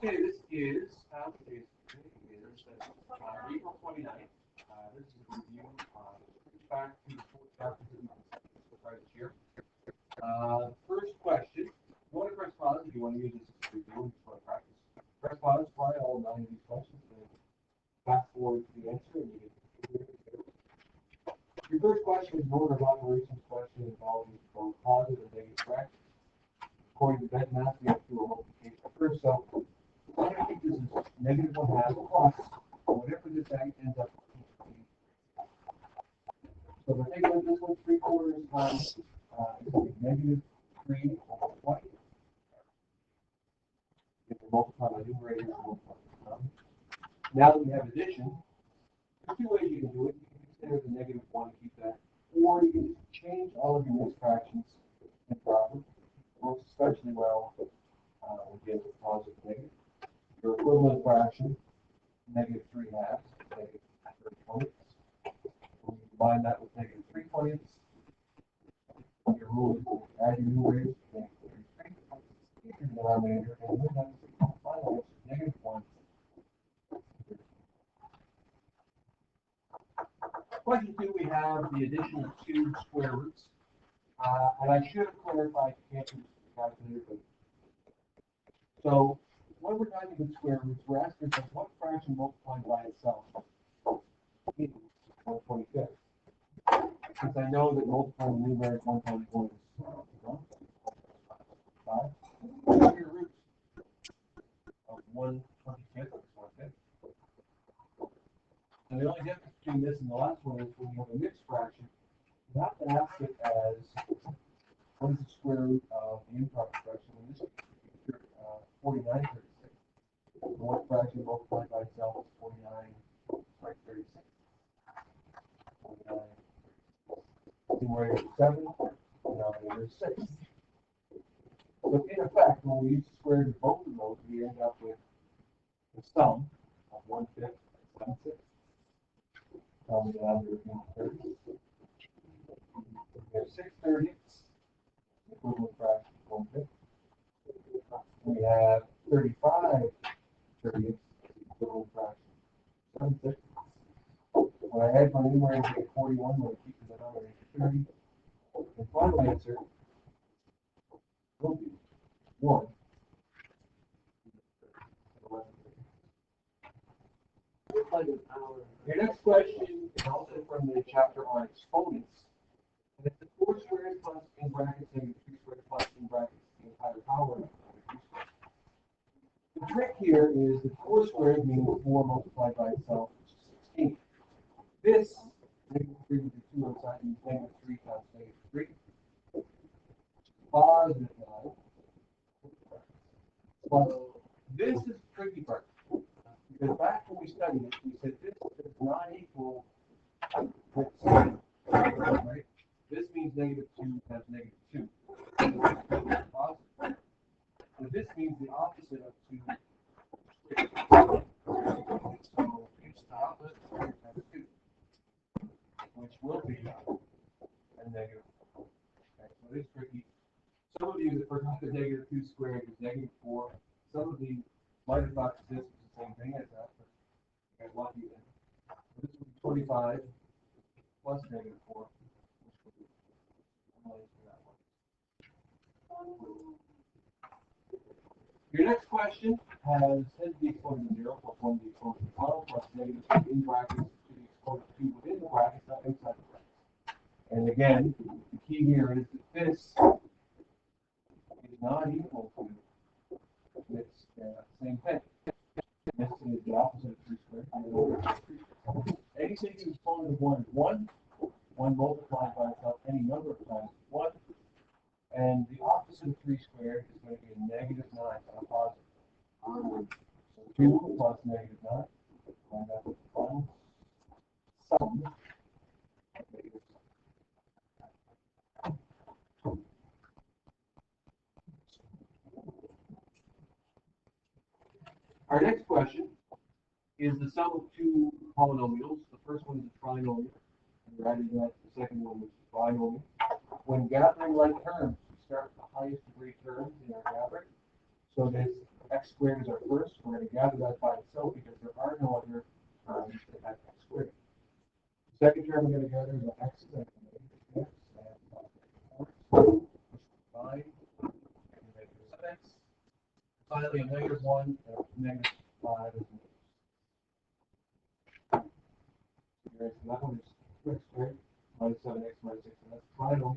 Okay, this is April 29th. This is a review back to the 4 chapters that we discussed this year. First question. You want to correspondence? Do you want to use this as a review? You just want to practice correspondence? Try all 9 of these questions and fast forward to the answer. And you get your first question is an order of operations question involving both positive and negative fractions. According to Ben Math, we have to do a multiplication first. So I'm going to keep this as negative 1/2 plus whatever this ends up being. So if I take out this one 3/4 times negative 3 over 20. If we multiply by numerator, now that we have addition, there's 2 ways you can do it. You can consider the negative 1 and keep that, or you can just change all of your mixed fractions in proper. Works especially well when dealing with positive and negative. Your equivalent fraction, negative 3/2, negative 3/20. When you combine that with negative 3/20, your rule is to add your numerators, negative 33, your denominator, and then that's the final answer, negative 1. Question 2, we have the addition of 2 square roots. And I should have clarified, you can't use the calculator, but so when we're talking about square roots, we're asking ourselves what fraction multiplied by itself is 1/25. Since I know that multiplying the numerator 1 times 1 is 5, what are your roots of 1/25 is 1/5? And the only difference between this and the last one is when you have a mixed fraction, you have to ask it as what is the square root of the improper fraction? In this case, 49/36. So what fraction multiplied by itself is 36. 49. Numerator is 7, denominator is 6. So in effect, when we use the square root of both of those, we end up with the sum of 1/5 and 7/6. The denominator being 30. We have 6/30. Equivalent fraction of 1/5. We have 35/30, equivalent fraction of 7/6. When I add my numerator, I get 41. When I keep the denominator 30, the final answer will be 1. Your next question is also from the chapter on exponents. And it's the 4 squared plus in brackets and 3 squared plus in brackets the entire power of 3 squared. The trick here is that 4 squared means 4 multiplied by itself, which is 16. This, negative 3 with the 2 outside, means negative 3 times negative 3. Positive 9. But this is the tricky part. Because back when we studied it, we said this does not equal this, right? This means negative 2 times negative 2. Positive. So this means the opposite of 2. So you stop it times 2, which will be a negative 4. Okay, so it is tricky. Some of you that forgot the negative 2 squared is negative 4. Some of you might have thought that this was the same thing as that, but you got lucky then. So this would be 25 plus negative 4, which would be that one. Your next question has 10 to the exponent of 0 plus 1 to the exponent of 12 plus negative 2 in brackets to the exponent of 2 within the brackets, not outside the brackets. And again, the key here is that this is not equal to this same thing. This is the opposite of 3 squared. Anything to the exponent of 1 is 1. 1 multiplied by itself any number of times is 1. And the opposite of 3 squared is going to be a negative 9 on a positive. So 2 plus negative 9. And that's the final sum of negative 9. Our next question is the sum of 2 polynomials. The first one is a trinomial, and we're adding that to the second one, which is a binomial. When gathering like terms, we start with the highest degree terms in our gathering. So this x squared is our first. We're going to gather that by itself because there are no other terms that have x squared. The second term we're going to gather is the x and x and 4, which combine and make it 7x. Finally, a negative 1 and a negative 5 is so that one is 2x squared minus 7x minus 6, and that's trinomial.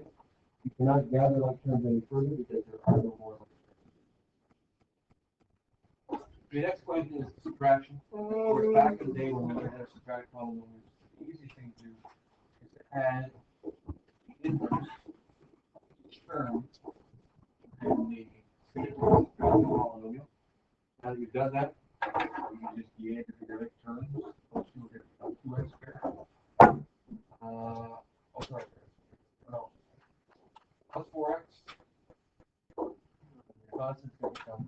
You cannot gather like terms any further because there are no more like terms. The next question is subtraction. Of course, back in the day when we learned how to subtract polynomials, the easiest thing to do is to add the inverse each term and the polynomial. Now that you've done that, you can just add the periodic terms of 2x squared. Sorry. No. Plus 4x. Constant's going to become.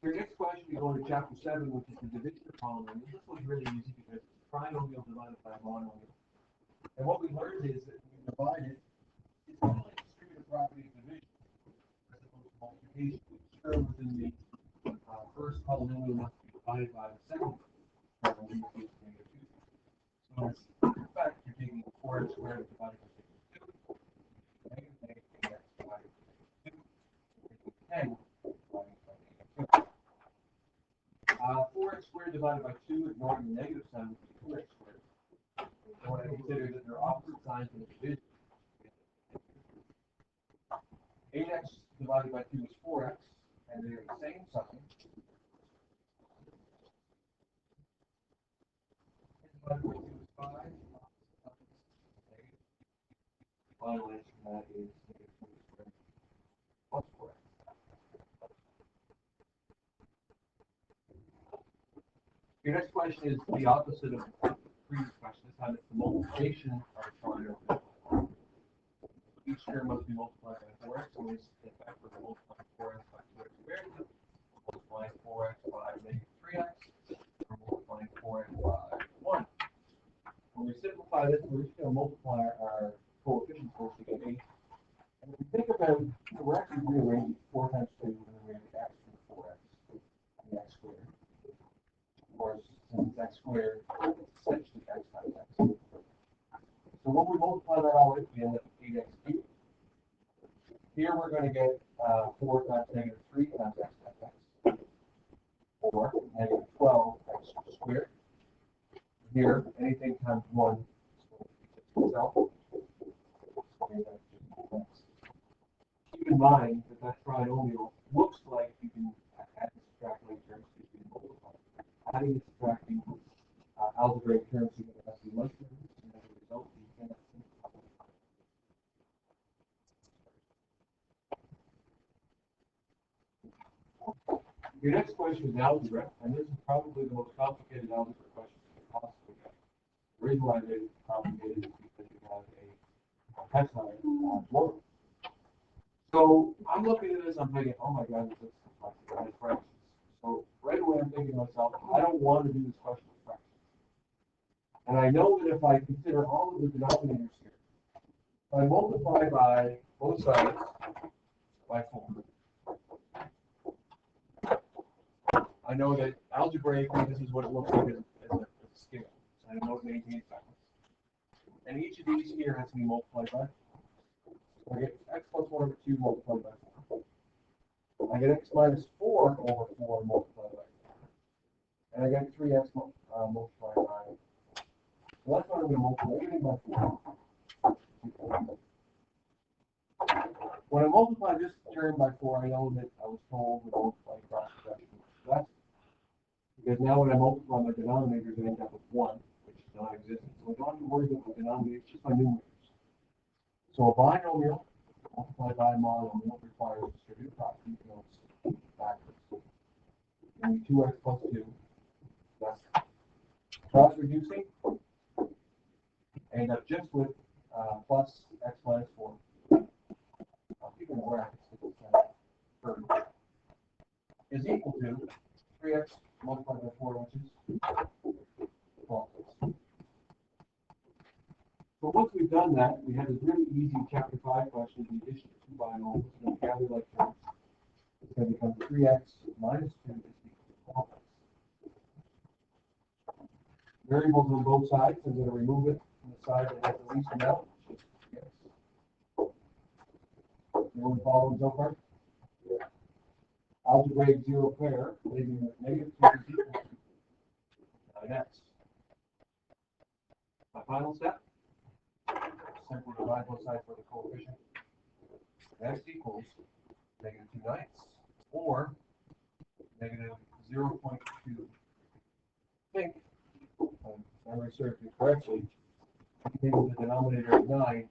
For your next question, we go to chapter 7, which is the division of polynomials. This one's really easy because it's trinomial divided by monomial. And what we learned is that when we divide it, it's kind of like distributive property of division as opposed to multiplication. Each term within the first polynomial must be divided by the second polynomial, which is negative 2. So in fact, you're taking 4x squared divided by 2. Negative x divided by 2. 10 divided by negative 2. 4x squared divided by 2, ignoring the negative sign, would be 2x squared. So when I consider that they're opposite signs in the division, 8x divided by 2 is 4x, and they're the same sign. Divided by 2 is 5. Final answer to that is negative 2 squared plus 4x. Your next question is the opposite of the previous question. This time it's the multiplication of a trinomial. Each term must be multiplied by 4x, so it's the effect of multiplying 4x by 2x squared, multiplying 4x by negative 3x, or multiplying 4x by 1. When we simplify this, we're just going to multiply our coefficients first to get 8. And if we think about it, we're actually rearranging 4 times 2, and then we have the x from 4x, and the x squared. Of course, since it's x squared, it's essentially x times x. So when we multiply that all in, we end up with 8x cubed. Here we're going to get 4 times negative 3 times x times x. Or negative 12x squared. Here, anything times 1 is itself. Keep in mind that that trinomial looks like you can add and subtract like terms so you can multiply. Adding and subtracting algebraic terms you can have to be like terms, and as a result, you cannot simplify. Your next question is algebra, and this is probably the most complicated algebra question you can possibly get. The reason why I made it complicated is because you have a tensor model. So I'm looking at this, I'm thinking, oh my god, this is complex fractions. So right away I'm thinking to myself, I don't want to do this question with fractions. And I know that if I consider all of the denominators here, if I multiply by both sides by 4, I know that algebraically this is what it looks like as a scale. So I know it maintains balance. And each of these here has to be multiplied by 4. So I get x plus 1 over 2 multiplied by 4. I get x minus 4 over 4 multiplied by 4. And I get 3x multiplied by. So that's what I'm going to multiply everything by 4. When I multiply this term by 4, I know that I was told to multiply cross production. That's because now when I multiply my denominators, I end up with 1, which is non-existent. So I don't have to worry about my denominators, just my numerators. So a binomial multiplied by a monomial requires distributive property, you know, it's backwards. And 2x plus 2, that's cross reducing, end up just with plus x minus 4. I'll keep it in brackets because it's kind of perfect. Is equal to 3x multiplied by 4, which is 12. So once we've done that, we have to there's really easy chapter 5 questions, the addition of 2 binomials, gather like terms. It's going to become 3x minus 2 is equal to 12x. Variables on both sides, I'm going to remove it from the side that has the least amount, which is 3x. Everyone following so far? Yeah. Algebraic zero pair, leaving with negative 2 is equal to 9x. My final step, simply divide both sides by the coefficient. X equals negative 2/9, or negative 0.2. Think, if I served you correctly, maybe the denominator is 9,